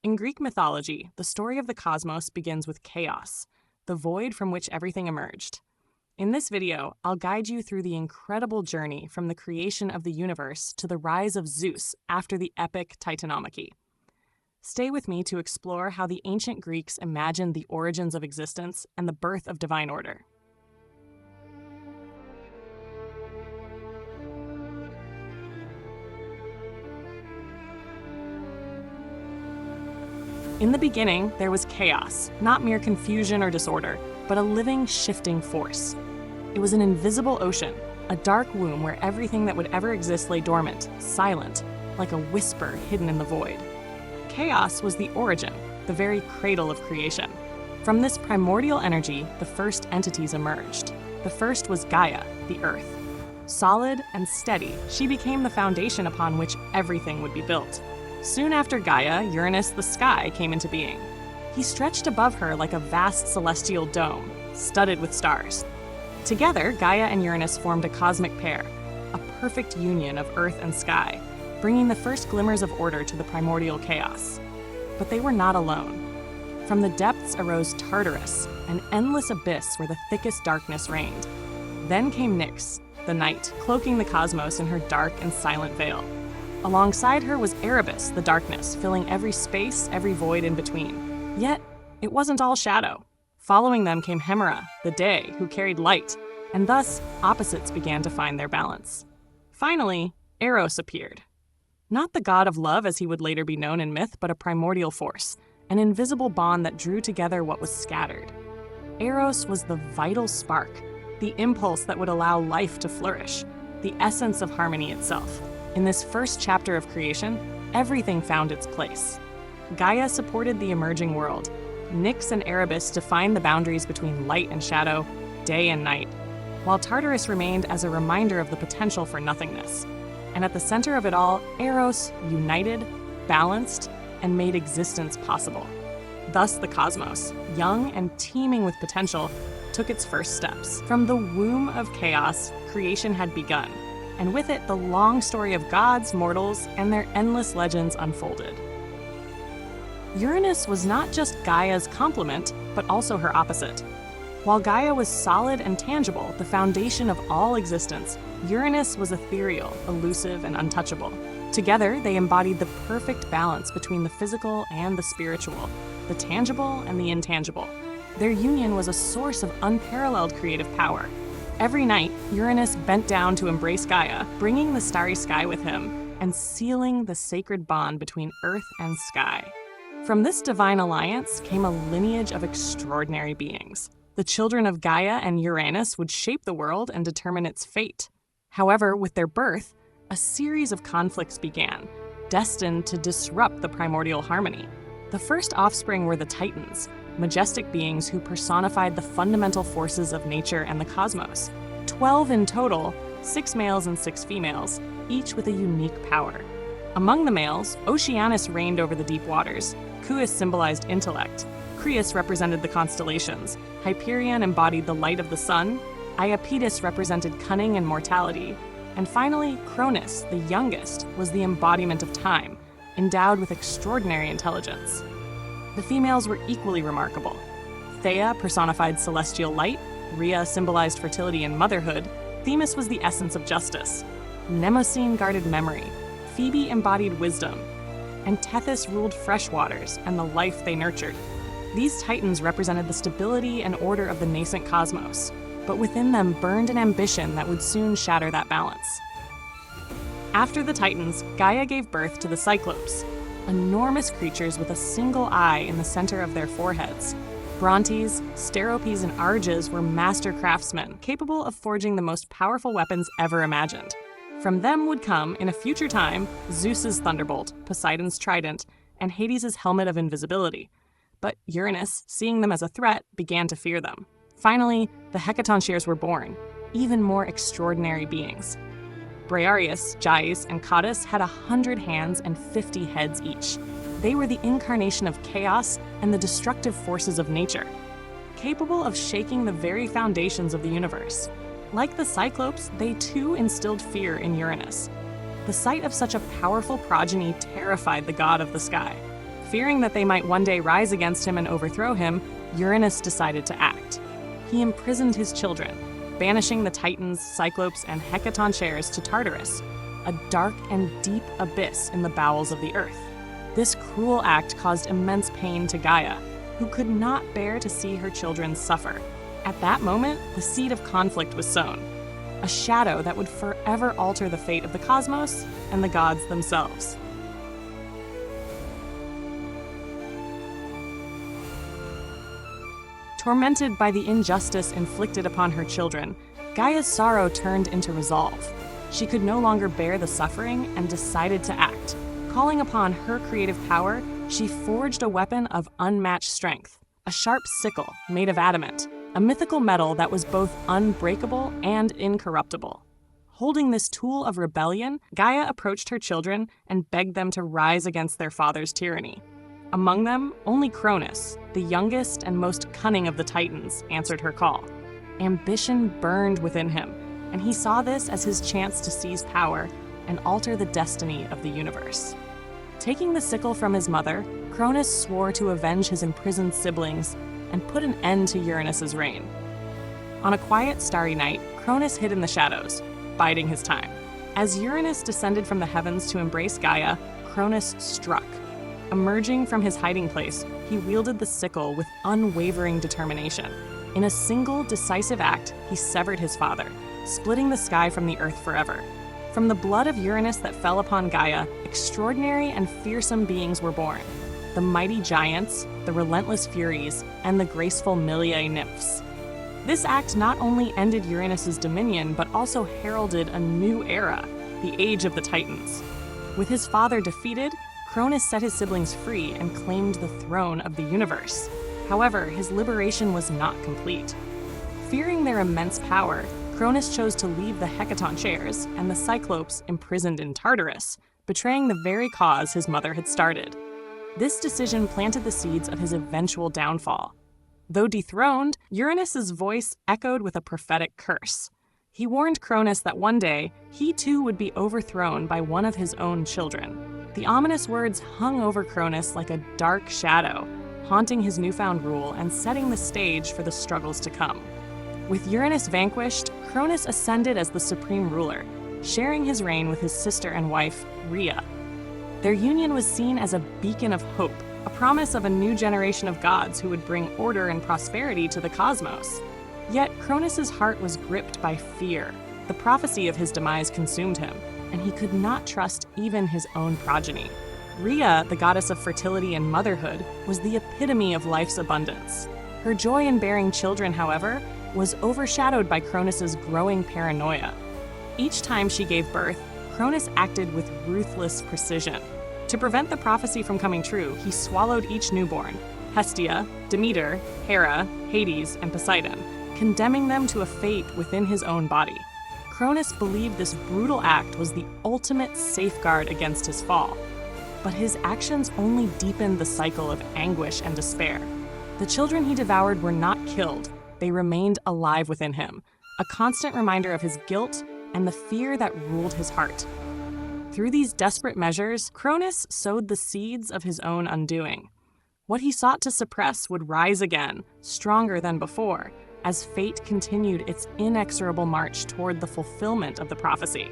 In Greek mythology, the story of the cosmos begins with chaos, the void from which everything emerged. In this video, I'll guide you through the incredible journey from the creation of the universe to the rise of Zeus after the epic Titanomachy. Stay with me to explore how the ancient Greeks imagined the origins of existence and the birth of divine order. In the beginning, there was chaos, not mere confusion or disorder, but a living, shifting force. It was an invisible ocean, a dark womb where everything that would ever exist lay dormant, silent, like a whisper hidden in the void. Chaos was the origin, the very cradle of creation. From this primordial energy, the first entities emerged. The first was Gaia, the earth. Solid and steady, she became the foundation upon which everything would be built. Soon after Gaia, Uranus the sky came into being. He stretched above her like a vast celestial dome, studded with stars. Together, Gaia and Uranus formed a cosmic pair, a perfect union of earth and sky, bringing the first glimmers of order to the primordial chaos. But they were not alone. From the depths arose Tartarus, an endless abyss where the thickest darkness reigned. Then came Nyx, the night, cloaking the cosmos in her dark and silent veil. Alongside her was Erebus, the darkness, filling every space, every void in between. Yet, it wasn't all shadow. Following them came Hemera, the day, who carried light, and thus opposites began to find their balance. Finally, Eros appeared. Not the god of love as he would later be known in myth, but a primordial force, an invisible bond that drew together what was scattered. Eros was the vital spark, the impulse that would allow life to flourish, the essence of harmony itself. In this first chapter of creation, everything found its place. Gaia supported the emerging world. Nyx and Erebus defined the boundaries between light and shadow, day and night, while Tartarus remained as a reminder of the potential for nothingness. And at the center of it all, Eros united, balanced, and made existence possible. Thus the cosmos, young and teeming with potential, took its first steps. From the womb of chaos, creation had begun. And with it, the long story of gods, mortals, and their endless legends unfolded. Uranus was not just Gaia's complement, but also her opposite. While Gaia was solid and tangible, the foundation of all existence, Uranus was ethereal, elusive, and untouchable. Together, they embodied the perfect balance between the physical and the spiritual, the tangible and the intangible. Their union was a source of unparalleled creative power. Every night, Uranus bent down to embrace Gaia, bringing the starry sky with him and sealing the sacred bond between earth and sky. From this divine alliance came a lineage of extraordinary beings. The children of Gaia and Uranus would shape the world and determine its fate. However, with their birth, a series of conflicts began, destined to disrupt the primordial harmony. The first offspring were the Titans, majestic beings who personified the fundamental forces of nature and the cosmos. 12 in total, 6 males and 6 females, each with a unique power. Among the males, Oceanus reigned over the deep waters, Cuus symbolized intellect, Crius represented the constellations, Hyperion embodied the light of the sun, Iapetus represented cunning and mortality, and finally, Cronus, the youngest, was the embodiment of time, endowed with extraordinary intelligence. The females were equally remarkable. Theia personified celestial light, Rhea symbolized fertility and motherhood, Themis was the essence of justice, Mnemosyne guarded memory, Phoebe embodied wisdom, and Tethys ruled fresh waters and the life they nurtured. These titans represented the stability and order of the nascent cosmos, but within them burned an ambition that would soon shatter that balance. After the titans, Gaia gave birth to the Cyclopes, enormous creatures with a single eye in the center of their foreheads. Brontes, Steropes, and Arges were master craftsmen, capable of forging the most powerful weapons ever imagined. From them would come, in a future time, Zeus's thunderbolt, Poseidon's trident, and Hades' helmet of invisibility. But Uranus, seeing them as a threat, began to fear them. Finally, the Hecatonchyres were born, even more extraordinary beings. Briareus, Gyes, and Cottus had 100 hands and 50 heads each. They were the incarnation of chaos and the destructive forces of nature, capable of shaking the very foundations of the universe. Like the Cyclopes, they too instilled fear in Uranus. The sight of such a powerful progeny terrified the god of the sky. Fearing that they might one day rise against him and overthrow him, Uranus decided to act. He imprisoned his children, banishing the Titans, Cyclopes, and Hecatoncheires to Tartarus, a dark and deep abyss in the bowels of the earth. This cruel act caused immense pain to Gaia, who could not bear to see her children suffer. At that moment, the seed of conflict was sown, a shadow that would forever alter the fate of the cosmos and the gods themselves. Tormented by the injustice inflicted upon her children, Gaia's sorrow turned into resolve. She could no longer bear the suffering and decided to act. Calling upon her creative power, she forged a weapon of unmatched strength, a sharp sickle made of adamant, a mythical metal that was both unbreakable and incorruptible. Holding this tool of rebellion, Gaia approached her children and begged them to rise against their father's tyranny. Among them, only Cronus, the youngest and most cunning of the Titans, answered her call. Ambition burned within him, and he saw this as his chance to seize power and alter the destiny of the universe. Taking the sickle from his mother, Cronus swore to avenge his imprisoned siblings and put an end to Uranus's reign. On a quiet, starry night, Cronus hid in the shadows, biding his time. As Uranus descended from the heavens to embrace Gaia, Cronus struck. Emerging from his hiding place, he wielded the sickle with unwavering determination. In a single, decisive act, he severed his father, splitting the sky from the earth forever. From the blood of Uranus that fell upon Gaia, extraordinary and fearsome beings were born. The mighty giants, the relentless Furies, and the graceful Miliae nymphs. This act not only ended Uranus's dominion, but also heralded a new era, the Age of the Titans. With his father defeated, Cronus set his siblings free and claimed the throne of the universe. However, his liberation was not complete. Fearing their immense power, Cronus chose to leave the Hecatoncheires and the Cyclopes imprisoned in Tartarus, betraying the very cause his mother had started. This decision planted the seeds of his eventual downfall. Though dethroned, Uranus's voice echoed with a prophetic curse. He warned Cronus that one day, he too would be overthrown by one of his own children. The ominous words hung over Cronus like a dark shadow, haunting his newfound rule and setting the stage for the struggles to come. With Uranus vanquished, Cronus ascended as the supreme ruler, sharing his reign with his sister and wife, Rhea. Their union was seen as a beacon of hope, a promise of a new generation of gods who would bring order and prosperity to the cosmos. Yet Cronus's heart was gripped by fear. The prophecy of his demise consumed him, and he could not trust even his own progeny. Rhea, the goddess of fertility and motherhood, was the epitome of life's abundance. Her joy in bearing children, however, was overshadowed by Cronus's growing paranoia. Each time she gave birth, Cronus acted with ruthless precision. To prevent the prophecy from coming true, he swallowed each newborn, Hestia, Demeter, Hera, Hades, and Poseidon, condemning them to a fate within his own body. Cronus believed this brutal act was the ultimate safeguard against his fall. But his actions only deepened the cycle of anguish and despair. The children he devoured were not killed, they remained alive within him, a constant reminder of his guilt and the fear that ruled his heart. Through these desperate measures, Cronus sowed the seeds of his own undoing. What he sought to suppress would rise again, stronger than before, as fate continued its inexorable march toward the fulfillment of the prophecy.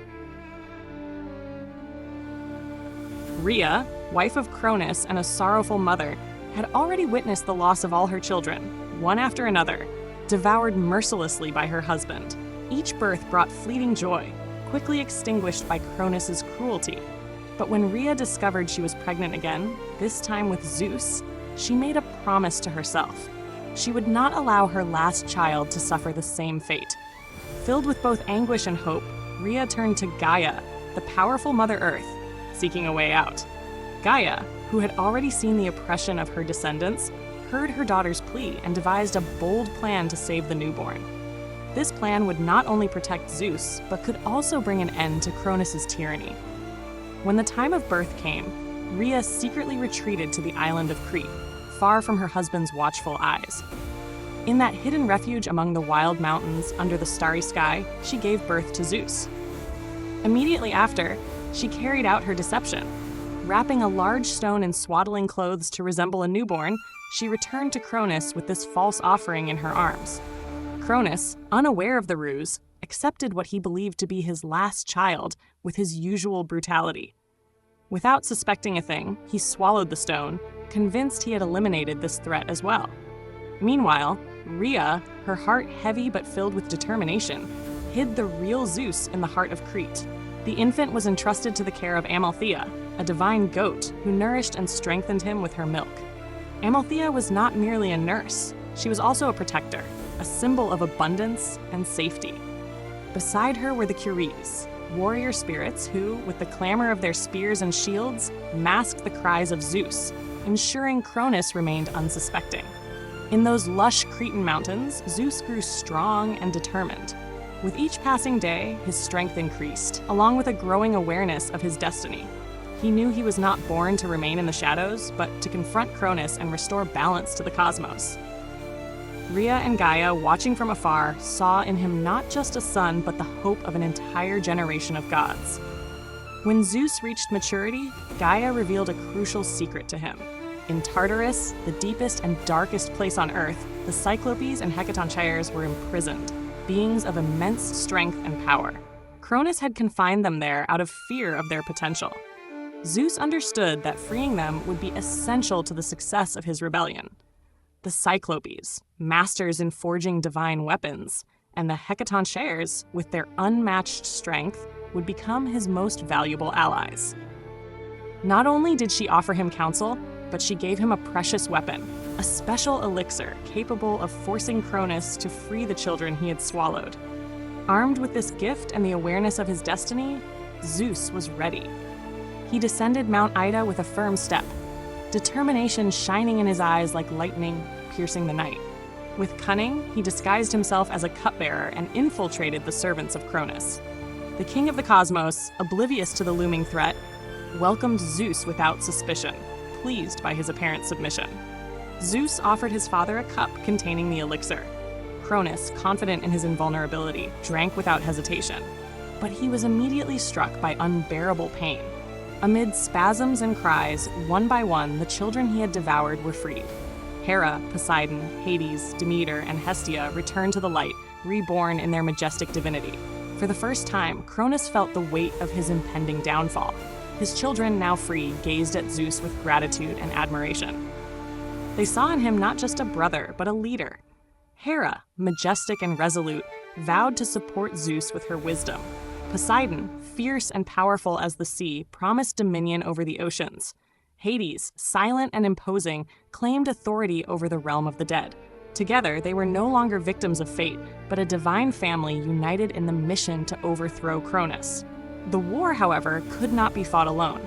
Rhea, wife of Cronus and a sorrowful mother, had already witnessed the loss of all her children, one after another, devoured mercilessly by her husband. Each birth brought fleeting joy, quickly extinguished by Cronus's cruelty. But when Rhea discovered she was pregnant again, this time with Zeus, she made a promise to herself. She would not allow her last child to suffer the same fate. Filled with both anguish and hope, Rhea turned to Gaia, the powerful Mother Earth, seeking a way out. Gaia, who had already seen the oppression of her descendants, heard her daughter's plea and devised a bold plan to save the newborn. This plan would not only protect Zeus, but could also bring an end to Cronus's tyranny. When the time of birth came, Rhea secretly retreated to the island of Crete, far from her husband's watchful eyes. In that hidden refuge among the wild mountains under the starry sky, she gave birth to Zeus. Immediately after, she carried out her deception. Wrapping a large stone in swaddling clothes to resemble a newborn, she returned to Cronus with this false offering in her arms. Cronus, unaware of the ruse, accepted what he believed to be his last child with his usual brutality. Without suspecting a thing, he swallowed the stone, convinced he had eliminated this threat as well. Meanwhile, Rhea, her heart heavy but filled with determination, hid the real Zeus in the heart of Crete. The infant was entrusted to the care of Amalthea, a divine goat who nourished and strengthened him with her milk. Amalthea was not merely a nurse, she was also a protector, a symbol of abundance and safety. Beside her were the Curies, warrior spirits who, with the clamor of their spears and shields, masked the cries of Zeus, ensuring Cronus remained unsuspecting. In those lush Cretan mountains, Zeus grew strong and determined. With each passing day, his strength increased, along with a growing awareness of his destiny. He knew he was not born to remain in the shadows, but to confront Cronus and restore balance to the cosmos. Rhea and Gaia, watching from afar, saw in him not just a son, but the hope of an entire generation of gods. When Zeus reached maturity, Gaia revealed a crucial secret to him. In Tartarus, the deepest and darkest place on Earth, the Cyclopes and Hecatonchires were imprisoned, beings of immense strength and power. Cronus had confined them there out of fear of their potential. Zeus understood that freeing them would be essential to the success of his rebellion. The Cyclopes, masters in forging divine weapons, and the Hecatonchires, with their unmatched strength, would become his most valuable allies. Not only did she offer him counsel, but she gave him a precious weapon, a special elixir capable of forcing Cronus to free the children he had swallowed. Armed with this gift and the awareness of his destiny, Zeus was ready. He descended Mount Ida with a firm step, determination shining in his eyes like lightning piercing the night. With cunning, he disguised himself as a cupbearer and infiltrated the servants of Cronus. The king of the cosmos, oblivious to the looming threat, welcomed Zeus without suspicion, pleased by his apparent submission. Zeus offered his father a cup containing the elixir. Cronus, confident in his invulnerability, drank without hesitation. But he was immediately struck by unbearable pain. Amid spasms and cries, one by one, the children he had devoured were freed. Hera, Poseidon, Hades, Demeter, and Hestia returned to the light, reborn in their majestic divinity. For the first time, Cronus felt the weight of his impending downfall. His children, now free, gazed at Zeus with gratitude and admiration. They saw in him not just a brother, but a leader. Hera, majestic and resolute, vowed to support Zeus with her wisdom. Poseidon, fierce and powerful as the sea, promised dominion over the oceans. Hades, silent and imposing, claimed authority over the realm of the dead. Together, they were no longer victims of fate, but a divine family united in the mission to overthrow Cronus. The war, however, could not be fought alone.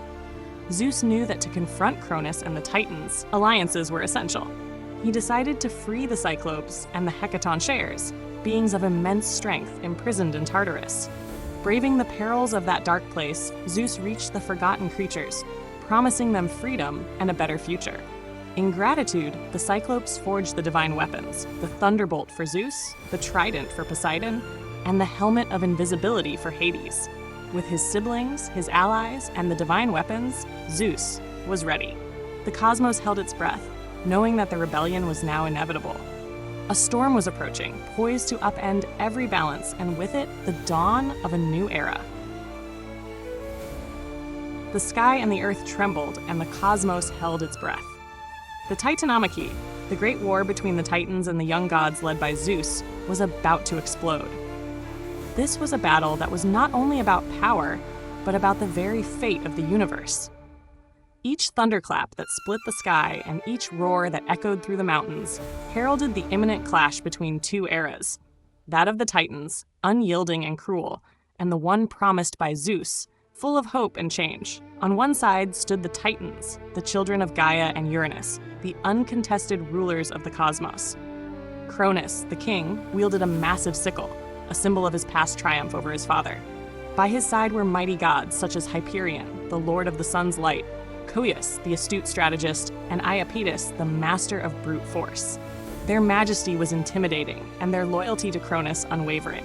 Zeus knew that to confront Cronus and the Titans, alliances were essential. He decided to free the Cyclopes and the Hecatonchires, beings of immense strength imprisoned in Tartarus. Braving the perils of that dark place, Zeus reached the forgotten creatures, promising them freedom and a better future. In gratitude, the Cyclopes forged the divine weapons, the thunderbolt for Zeus, the trident for Poseidon, and the helmet of invisibility for Hades. With his siblings, his allies, and the divine weapons, Zeus was ready. The cosmos held its breath, knowing that the rebellion was now inevitable. A storm was approaching, poised to upend every balance, and with it, the dawn of a new era. The sky and the earth trembled, and the cosmos held its breath. The Titanomachy, the great war between the Titans and the young gods led by Zeus, was about to explode. This was a battle that was not only about power, but about the very fate of the universe. Each thunderclap that split the sky and each roar that echoed through the mountains heralded the imminent clash between two eras, that of the Titans, unyielding and cruel, and the one promised by Zeus, full of hope and change. On one side stood the Titans, the children of Gaia and Uranus, the uncontested rulers of the cosmos. Cronus, the king, wielded a massive sickle, a symbol of his past triumph over his father. By his side were mighty gods such as Hyperion, the lord of the sun's light, Coeus, the astute strategist, and Iapetus, the master of brute force. Their majesty was intimidating, and their loyalty to Cronus unwavering.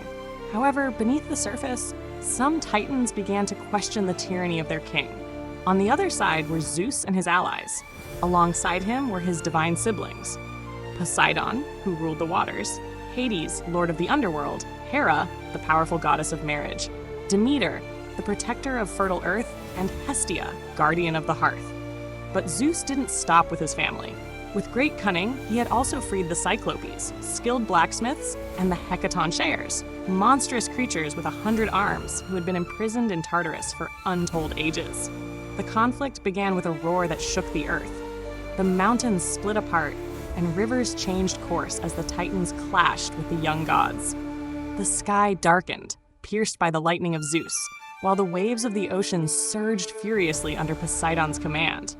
However, beneath the surface, some Titans began to question the tyranny of their king. On the other side were Zeus and his allies. Alongside him were his divine siblings: Poseidon, who ruled the waters; Hades, lord of the underworld; Hera, the powerful goddess of marriage; Demeter, the protector of fertile earth; and Hestia, guardian of the hearth. But Zeus didn't stop with his family. With great cunning, he had also freed the Cyclopes, skilled blacksmiths, and the Hecatonchires, monstrous creatures with 100 arms who had been imprisoned in Tartarus for untold ages. The conflict began with a roar that shook the earth. The mountains split apart, and rivers changed course as the Titans clashed with the young gods. The sky darkened, pierced by the lightning of Zeus, while the waves of the ocean surged furiously under Poseidon's command.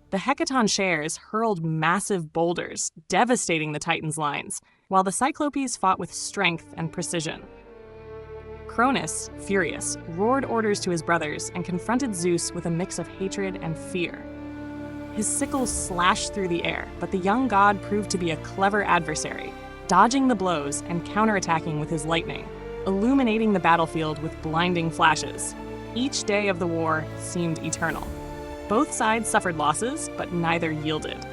The Hecatonchires hurled massive boulders, devastating the Titans' lines, while the Cyclopes fought with strength and precision. Cronus, furious, roared orders to his brothers and confronted Zeus with a mix of hatred and fear. His sickle slashed through the air, but the young god proved to be a clever adversary, dodging the blows and counterattacking with his lightning, illuminating the battlefield with blinding flashes. Each day of the war seemed eternal. Both sides suffered losses, but neither yielded.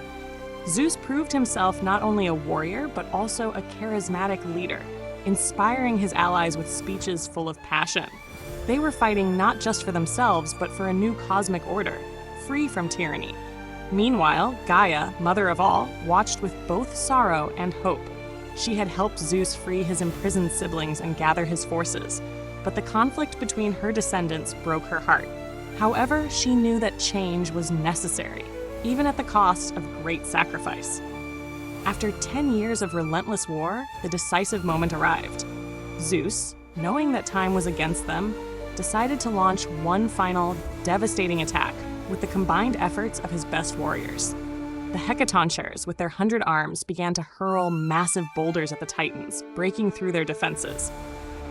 Zeus proved himself not only a warrior, but also a charismatic leader, inspiring his allies with speeches full of passion. They were fighting not just for themselves, but for a new cosmic order, free from tyranny. Meanwhile, Gaia, mother of all, watched with both sorrow and hope. She had helped Zeus free his imprisoned siblings and gather his forces, but the conflict between her descendants broke her heart. However, she knew that change was necessary, even at the cost of great sacrifice. After 10 years of relentless war, the decisive moment arrived. Zeus, knowing that time was against them, decided to launch one final, devastating attack with the combined efforts of his best warriors. The Hecatonchires, with their 100 arms, began to hurl massive boulders at the Titans, breaking through their defenses.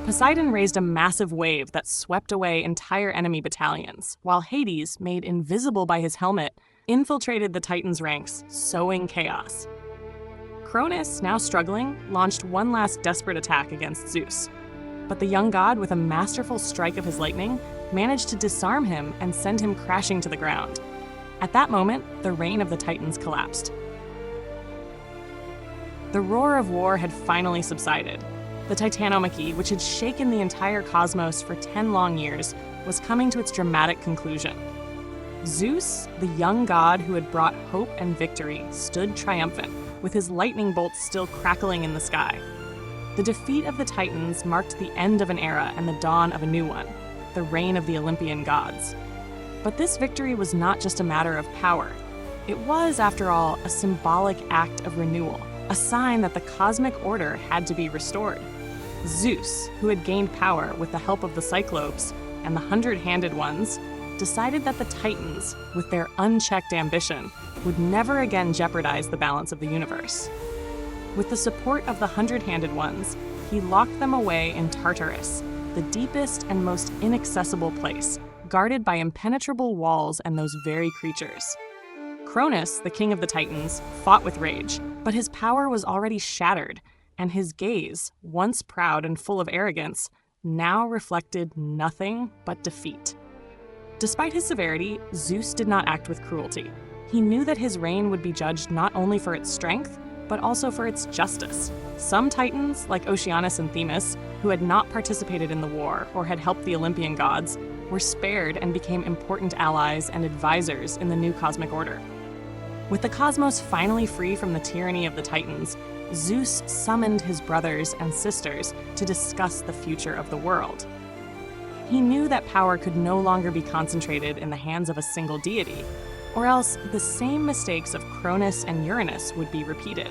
Poseidon raised a massive wave that swept away entire enemy battalions, while Hades, made invisible by his helmet, infiltrated the Titans' ranks, sowing chaos. Cronus, now struggling, launched one last desperate attack against Zeus. But the young god, with a masterful strike of his lightning, managed to disarm him and send him crashing to the ground. At that moment, the reign of the Titans collapsed. The roar of war had finally subsided. The Titanomachy, which had shaken the entire cosmos for 10 long years, was coming to its dramatic conclusion. Zeus, the young god who had brought hope and victory, stood triumphant, with his lightning bolts still crackling in the sky. The defeat of the Titans marked the end of an era and the dawn of a new one, the reign of the Olympian gods. But this victory was not just a matter of power. It was, after all, a symbolic act of renewal, a sign that the cosmic order had to be restored. Zeus, who had gained power with the help of the Cyclopes and the 100-handed ones, decided that the Titans, with their unchecked ambition, would never again jeopardize the balance of the universe. With the support of the 100-handed ones, he locked them away in Tartarus, the deepest and most inaccessible place, guarded by impenetrable walls and those very creatures. Cronus, the king of the Titans, fought with rage, but his power was already shattered, and his gaze, once proud and full of arrogance, now reflected nothing but defeat. Despite his severity, Zeus did not act with cruelty. He knew that his reign would be judged not only for its strength, but also for its justice. Some Titans, like Oceanus and Themis, who had not participated in the war or had helped the Olympian gods, were spared and became important allies and advisors in the new cosmic order. With the cosmos finally free from the tyranny of the Titans, Zeus summoned his brothers and sisters to discuss the future of the world. He knew that power could no longer be concentrated in the hands of a single deity, or else the same mistakes of Cronus and Uranus would be repeated.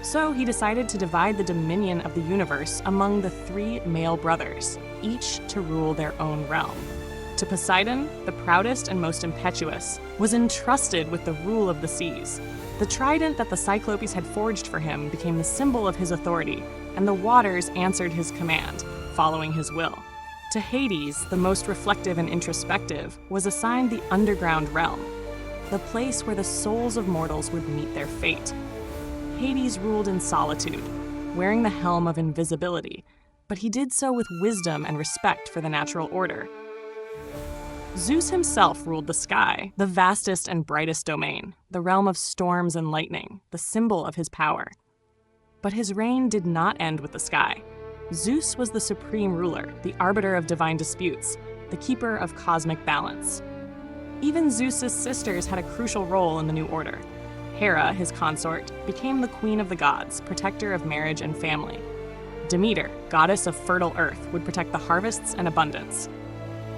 So he decided to divide the dominion of the universe among the 3 male brothers, each to rule their own realm. To Poseidon, the proudest and most impetuous, was entrusted with the rule of the seas. The trident that the Cyclopes had forged for him became the symbol of his authority, and the waters answered his command, following his will. To Hades, the most reflective and introspective, was assigned the underground realm, the place where the souls of mortals would meet their fate. Hades ruled in solitude, wearing the helm of invisibility, but he did so with wisdom and respect for the natural order. Zeus himself ruled the sky, the vastest and brightest domain, the realm of storms and lightning, the symbol of his power. But his reign did not end with the sky. Zeus was the supreme ruler, the arbiter of divine disputes, the keeper of cosmic balance. Even Zeus's sisters had a crucial role in the new order. Hera, his consort, became the queen of the gods, protector of marriage and family. Demeter, goddess of fertile earth, would protect the harvests and abundance.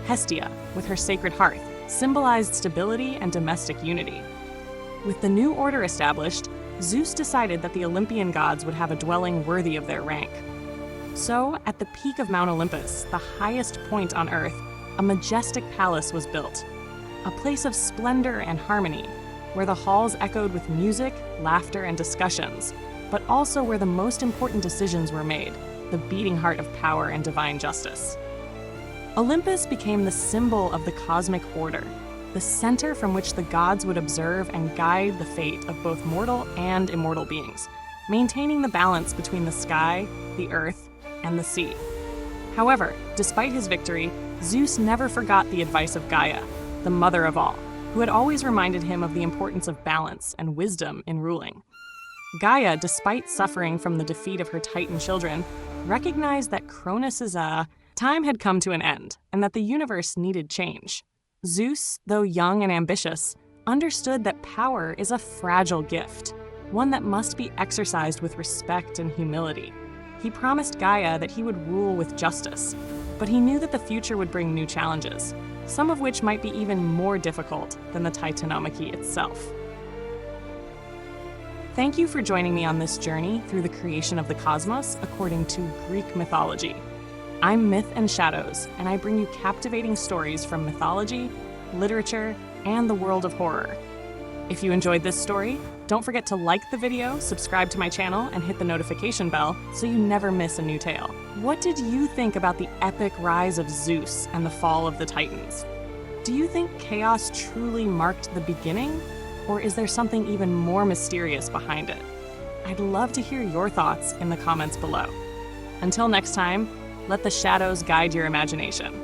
Hestia, with her sacred hearth, symbolized stability and domestic unity. With the new order established, Zeus decided that the Olympian gods would have a dwelling worthy of their rank. So, at the peak of Mount Olympus, the highest point on Earth, a majestic palace was built. A place of splendor and harmony, where the halls echoed with music, laughter, and discussions, but also where the most important decisions were made, the beating heart of power and divine justice. Olympus became the symbol of the cosmic order, the center from which the gods would observe and guide the fate of both mortal and immortal beings, maintaining the balance between the sky, the earth, and the sea. However, despite his victory, Zeus never forgot the advice of Gaia, the mother of all, who had always reminded him of the importance of balance and wisdom in ruling. Gaia, despite suffering from the defeat of her Titan children, recognized that Cronus's time had come to an end, and that the universe needed change. Zeus, though young and ambitious, understood that power is a fragile gift, one that must be exercised with respect and humility. He promised Gaia that he would rule with justice, but he knew that the future would bring new challenges, some of which might be even more difficult than the Titanomachy itself. Thank you for joining me on this journey through the creation of the cosmos according to Greek mythology. I'm Myth and Shadows, and I bring you captivating stories from mythology, literature, and the world of horror. If you enjoyed this story, don't forget to like the video, subscribe to my channel, and hit the notification bell so you never miss a new tale. What did you think about the epic rise of Zeus and the fall of the Titans? Do you think chaos truly marked the beginning, or is there something even more mysterious behind it? I'd love to hear your thoughts in the comments below. Until next time, let the shadows guide your imagination.